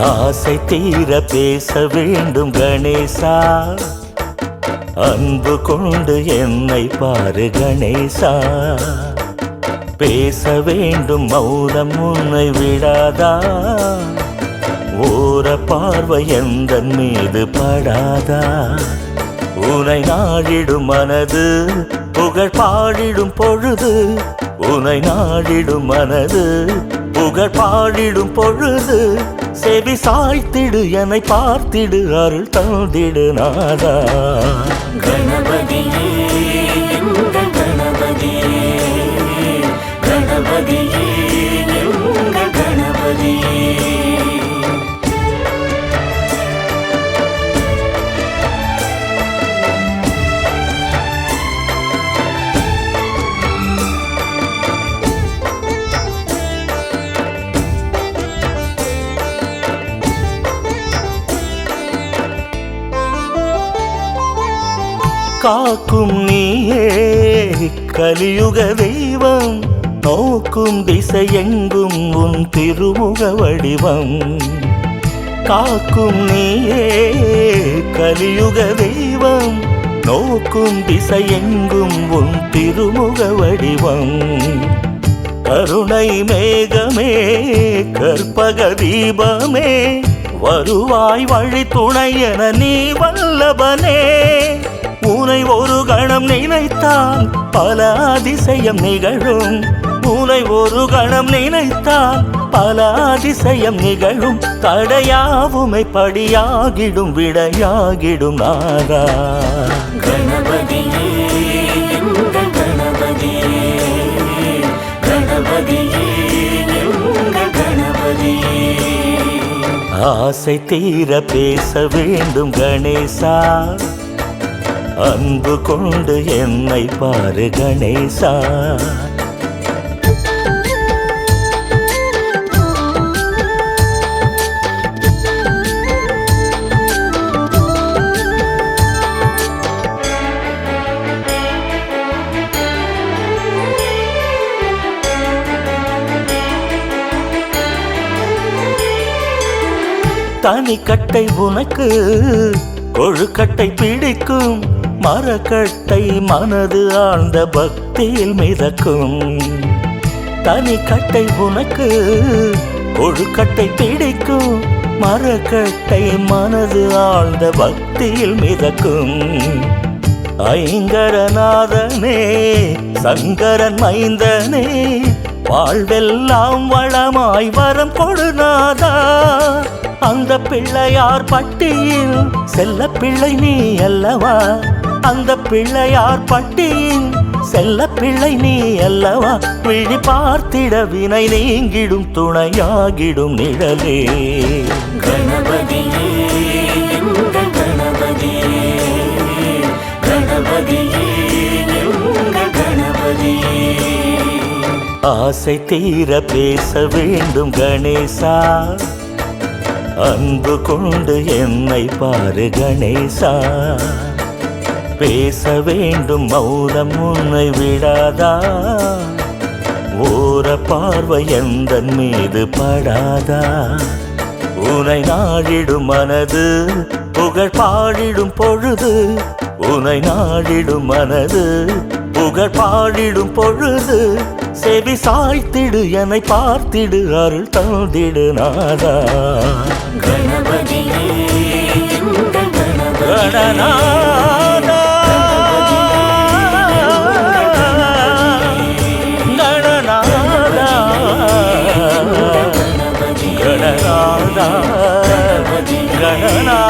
ஆசை தீர பேச வேண்டும் கணேசா, அன்பு கொண்டு என்னை பாரு கணேசா. பேச வேண்டும் மௌனம் உன்னை விடாதா, ஓர பார்வை எந்தன் மீது படாதா. உனை நாடிடும் மனது புகழ் பாடிடும் பொழுது, உனை நாடிடும் மனது புகழ் பாடிடும் பொழுது, செவி சாய்த்திடு என்னை பார்த்திடு அருள் தந்திடு நாதா. கணபதியே எங்கள் கணபதியே, கணபதியே எங்கள் கணபதியே. காக்கும் நீயே கலியுக தெய்வம், நோக்கும் திசையெங்கும் உன் திருமுக வடிவம். காக்கும் நீயே கலியுக தெய்வம், நோக்கும் திசையெங்கும் உன் திருமுக வடிவம். கருணை மேகமே கற்பக தீபமே, வருவாய் வழி துணை என நீ வல்லபனே. உனை ஒரு கணம் நினைத்தால் பல அதிசயம் நிகழும், உனை ஒரு கணம் நினைத்தால் பல அதிசயம் நிகழும். தடையாவுமை படியாகிடும் விடையாகிடும் நாதா. கணபதியே எங்கள் கணபதியே, கணபதியே எங்கள் கணபதியே. ஆசை தீர பேச வேண்டும் கணேசா, அன்பு கொண்டு என்னை பாரு கணேசா. தனிக்கட்டை உனக்கு கொழுக்கட்டை பிடிக்கும், மரக்கட்டை மனது ஆழ்ந்த பக்தியில் மிதக்கும். தனிக்கட்டை உனக்கு கொழுக்கட்டை பிடிக்கும், மரக்கட்டை மனது ஆழ்ந்த பக்தியில் மிதக்கும். ஐங்கரநாதனே சங்கரன் மைந்தனே, வாழ்வெல்லாம் வளமாய் வரம் கொடுநாதா. அந்த பிள்ளையார் பட்டியில் செல்ல பிள்ளை நீ அல்லவா, அந்த பிள்ளையார் பட்டியின் செல்ல பிள்ளை நீ அல்லவா. விழி பார்த்திட வினை நீங்கிடும் துணையாகிடும் நிழலே. கணபதியே எங்கள் கணபதியே, கணபதியே எங்கள் கணபதியே. ஆசை தீர பேச வேண்டும் கணேசா, அன்பு கொண்டு என்னை பாரு கணேசா. பேச வேண்டும் மௌனம் உன்னை விடாதா, ஓர பார்வை எந்தன் மீது படாதா. உனை நாடிடும் மனது புகழ் பாடிடும் பொழுது, உனை நாடிடும் மனது புகழ் பாடிடும் பொழுது, செவி சாய்த்திடு என்னை பார்த்திடு அருள் தந்திடு நாதா. கணபதியே எங்கள் கணபதியே, கணநாதா கணநாதா கணநாதா கணநாதா.